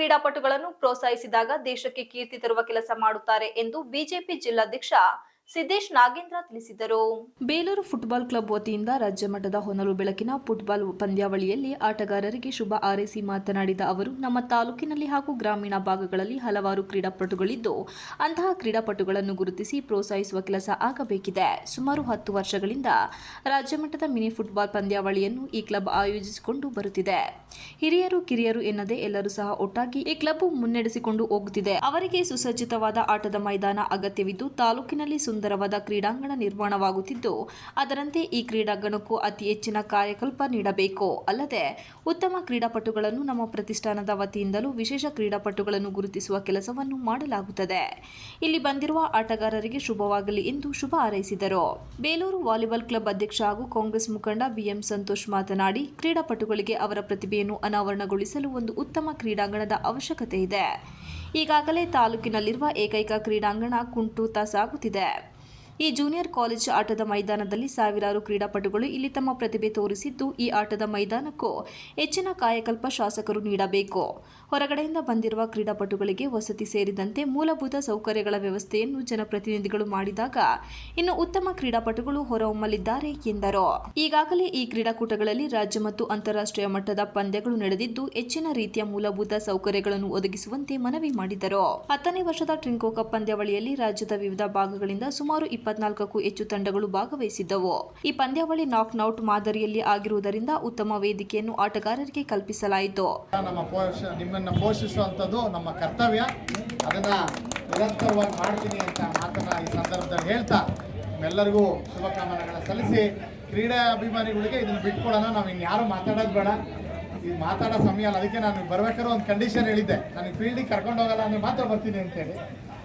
ಕ್ರೀಡಾಪಟುಗಳನ್ನು ಪ್ರೋತ್ಸಾಹಿಸಿದಾಗ ದೇಶಕ್ಕೆ ಕೀರ್ತಿ ತರುವ ಕೆಲಸ ಮಾಡುತ್ತಾರೆ ಎಂದು ಬಿಜೆಪಿ ಜಿಲ್ಲಾಧ್ಯಕ್ಷ ಸಿದ್ದೇಶ್ ನಾಗೇಂದ್ರ ತಿಳಿಸಿದರು. ಬೇಲೂರು ಫುಟ್ಬಾಲ್ ಕ್ಲಬ್ ವತಿಯಿಂದ ರಾಜ್ಯ ಮಟ್ಟದ ಹೊನಲು ಬೆಳಕಿನ ಫುಟ್ಬಾಲ್ ಪಂದ್ಯಾವಳಿಯಲ್ಲಿ ಆಟಗಾರರಿಗೆ ಶುಭ ಹಾರೈಸಿ ಮಾತನಾಡಿದ ಅವರು, ನಮ್ಮ ತಾಲೂಕಿನಲ್ಲಿ ಹಾಗೂ ಗ್ರಾಮೀಣ ಭಾಗಗಳಲ್ಲಿ ಹಲವಾರು ಕ್ರೀಡಾಪಟುಗಳಿದ್ದು ಅಂತಹ ಕ್ರೀಡಾಪಟುಗಳನ್ನು ಗುರುತಿಸಿ ಪ್ರೋತ್ಸಾಹಿಸುವ ಕೆಲಸ ಆಗಬೇಕಿದೆ. ಸುಮಾರು 10 ವರ್ಷಗಳಿಂದ ರಾಜ್ಯ ಮಟ್ಟದ ಮಿನಿ ಫುಟ್ಬಾಲ್ ಪಂದ್ಯಾವಳಿಯನ್ನು ಈ ಕ್ಲಬ್ ಆಯೋಜಿಸಿಕೊಂಡು ಬರುತ್ತಿದೆ. ಹಿರಿಯರು ಕಿರಿಯರು ಎನ್ನದೇ ಎಲ್ಲರೂ ಸಹ ಒಟ್ಟಾಗಿ ಈ ಕ್ಲಬ್ ಮುನ್ನಡೆಸಿಕೊಂಡು ಹೋಗುತ್ತಿದೆ. ಅವರಿಗೆ ಸುಸಜ್ಜಿತವಾದ ಆಟದ ಮೈದಾನ ಅಗತ್ಯವಿದ್ದು ತಾಲೂಕಿನಲ್ಲಿ ಸುಂದರವಾದ ಕ್ರೀಡಾಂಗಣ ನಿರ್ಮಾಣವಾಗುತ್ತಿದ್ದು ಅದರಂತೆ ಈ ಕ್ರೀಡಾಂಗಣಕ್ಕೂ ಅತಿ ಹೆಚ್ಚಿನ ಕಾರ್ಯಕಲ್ಪ ನೀಡಬೇಕು. ಅಲ್ಲದೆ ಉತ್ತಮ ಕ್ರೀಡಾಪಟುಗಳನ್ನು ನಮ್ಮ ಪ್ರತಿಷ್ಠಾನದ ವತಿಯಿಂದಲೂ ವಿಶೇಷ ಕ್ರೀಡಾಪಟುಗಳನ್ನು ಗುರುತಿಸುವ ಕೆಲಸವನ್ನು ಮಾಡಲಾಗುತ್ತದೆ. ಇಲ್ಲಿ ಬಂದಿರುವ ಆಟಗಾರರಿಗೆ ಶುಭವಾಗಲಿ ಎಂದು ಶುಭ ಹಾರೈಸಿದರು. ಬೇಲೂರು ವಾಲಿಬಾಲ್ ಕ್ಲಬ್ ಅಧ್ಯಕ್ಷ ಹಾಗೂ ಕಾಂಗ್ರೆಸ್ ಮುಖಂಡ ಬಿಎಂ ಸಂತೋಷ್ ಮಾತನಾಡಿ, ಕ್ರೀಡಾಪಟುಗಳಿಗೆ ಅವರ ಪ್ರತಿಭೆಯನ್ನು ಅನಾವರಣಗೊಳಿಸಲು ಒಂದು ಉತ್ತಮ ಕ್ರೀಡಾಂಗಣದ ಅವಶ್ಯಕತೆ ಇದೆ. ಈಗಾಗಲೇ ತಾಲೂಕಿನಲ್ಲಿರುವ ಏಕೈಕ ಕ್ರೀಡಾಂಗಣ ಕುಂಟುತ್ತಾ ಸಾಗುತ್ತಿದೆ. ಈ ಜೂನಿಯರ್ ಕಾಲೇಜ್ ಆಟದ ಮೈದಾನದಲ್ಲಿ ಸಾವಿರಾರು ಕ್ರೀಡಾಪಟುಗಳು ಇಲ್ಲಿ ತಮ್ಮ ಪ್ರತಿಭೆ ತೋರಿಸಿದ್ದು ಈ ಆಟದ ಮೈದಾನಕ್ಕೂ ಹೆಚ್ಚಿನ ಕಾಯಕಲ್ಪ ಶಾಸಕರು ನೀಡಬೇಕು. ಹೊರಗಡೆಯಿಂದ ಬಂದಿರುವ ಕ್ರೀಡಾಪಟುಗಳಿಗೆ ವಸತಿ ಸೇರಿದಂತೆ ಮೂಲಭೂತ ಸೌಕರ್ಯಗಳ ವ್ಯವಸ್ಥೆಯನ್ನು ಜನಪ್ರತಿನಿಧಿಗಳು ಮಾಡಿದಾಗ ಇನ್ನು ಉತ್ತಮ ಕ್ರೀಡಾಪಟುಗಳು ಹೊರಹೊಮ್ಮಲಿದ್ದಾರೆ ಎಂದರು. ಈಗಾಗಲೇ ಈ ಕ್ರೀಡಾಕೂಟಗಳಲ್ಲಿ ರಾಜ್ಯ ಮತ್ತು ಅಂತಾರಾಷ್ಟ್ರೀಯ ಮಟ್ಟದ ಪಂದ್ಯಗಳು ನಡೆದಿದ್ದು ಹೆಚ್ಚಿನ ರೀತಿಯ ಮೂಲಭೂತ ಸೌಕರ್ಯಗಳನ್ನು ಒದಗಿಸುವಂತೆ ಮನವಿ ಮಾಡಿದರು. 10ನೇ ವರ್ಷದ ಟ್ರಿಂಕೋ ಕಪ್ ಪಂದ್ಯಾವಳಿಯಲ್ಲಿ ರಾಜ್ಯದ ವಿವಿಧ ಭಾಗಗಳಿಂದ ಸುಮಾರು 24ಕ್ಕೂ ಹೆಚ್ಚು ತಂಡಗಳು ಭಾಗವಹಿಸಿದ್ದವು. ಈ ಪಂದ್ಯಾವಳಿ ನಾಕ್ಔಟ್ ಮಾದರಿಯಲ್ಲಿ ಆಗಿರುವುದರಿಂದ ಉತ್ತಮ ವೇದಿಕೆಯನ್ನು ಆಟಗಾರರಿಗೆ ಕಲ್ಪಿಸಲಾಯಿತು. ನಿಮ್ಮನ್ನು ಪೋಷಿಸುವಂಥದ್ದು ನಮ್ಮ ಕರ್ತವ್ಯ, ಅದನ್ನ ನಿರಂತರವಾಗಿ ಮಾಡ್ತೀನಿ ಅಂತ ಮಾತನ್ನ ಈ ಸಂದರ್ಭದಲ್ಲಿ ಹೇಳ್ತಾ ನಿಮ್ಮೆಲ್ಲರಿಗೂ ಶುಭಕಾಮನೆಗಳ ಸಲ್ಲಿಸಿ, ಕ್ರೀಡಾ ಅಭಿಮಾನಿಗಳಿಗೆ ಇದನ್ನು ಬಿಟ್ಕೊಡೋಣ, ನಾವು ಇನ್ಯಾರು ಮಾತಾಡೋದು ಬೇಡ, ಇದು ಮಾತಾಡೋ ಸಮಯ ಅಲ್ಲ. ಅದಕ್ಕೆ ನಾನು ಬರ್ಬೇಕಾದ್ರೆ ಒಂದು ಕಂಡೀಷನ್ ಹೇಳಿದ್ದೆ, ನನಗೆ ಫೀಲ್ಡಿಗೆ ಕರ್ಕೊಂಡು ಹೋಗಲ್ಲ ಅಂದರೆ ಮಾತ್ರ ಬರ್ತೀನಿ ಅಂತೇಳಿ.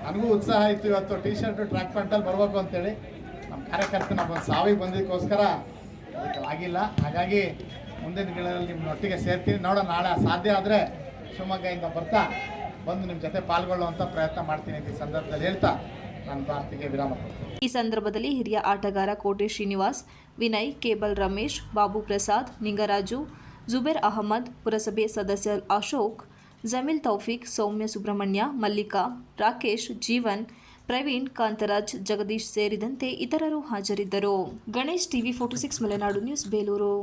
ನನಗೂ ಉತ್ಸಾಹ ಇತ್ತು, ಇವತ್ತು ಟಿ ಶರ್ಟು ಟ್ರ್ಯಾಕ್ ಪ್ಯಾಂಟಲ್ಲಿ ಬರಬೇಕು ಅಂತೇಳಿ. ನಮ್ಮ ಕಾರ್ಯಕರ್ತ ನಾವು ಸಾವಿಗೆ ಬಂದಿದ್ದಕ್ಕೋಸ್ಕರ ಆಗಿಲ್ಲ. ಹಾಗಾಗಿ ಮುಂದಿನ ದಿನಗಳಲ್ಲಿ ನಿಮ್ಮೊಟ್ಟಿಗೆ ಸೇರ್ತೀನಿ. ನೋಡೋಣ, ನಾಳೆ ಸಾಧ್ಯ ಆದರೆ ಶಿವಮೊಗ್ಗದಿಂದ ಬರ್ತಾ ಬಂದು ನಿಮ್ಮ ಜೊತೆ ಪಾಲ್ಗೊಳ್ಳುವಂಥ ಪ್ರಯತ್ನ ಮಾಡ್ತೀನಿ ಅಂತ ಈ ಸಂದರ್ಭದಲ್ಲಿ ಹೇಳ್ತಾ ನನ್ನ ಮಾತಿಗೆ ವಿರಾಮ ಕೊಡ್ತೀನಿ. ಈ ಸಂದರ್ಭದಲ್ಲಿ ಹಿರಿಯ ಆಟಗಾರ ಕೋಟೆ ಶ್ರೀನಿವಾಸ್, ವಿನಯ್, ಕೇಬಲ್ ರಮೇಶ್, ಬಾಬು ಪ್ರಸಾದ್, ನಿಂಗರಾಜು, ಜುಬೇರ್ ಅಹಮದ್, ಪುರಸಭೆ ಸದಸ್ಯ ಅಶೋಕ್, ಜಮೀಲ್ ತೌಫೀಕ್, ಸೌಮ್ಯ ಸುಬ್ರಹ್ಮಣ್ಯ, ಮಲ್ಲಿಕಾ, ರಾಕೇಶ್, ಜೀವನ್, ಪ್ರವೀಣ್, ಕಾಂತರಾಜ್, ಜಗದೀಶ್ ಸೇರಿದಂತೆ ಇತರರು ಹಾಜರಿದ್ದರು. Ganesh, TV 46 Malenadu news, Belur.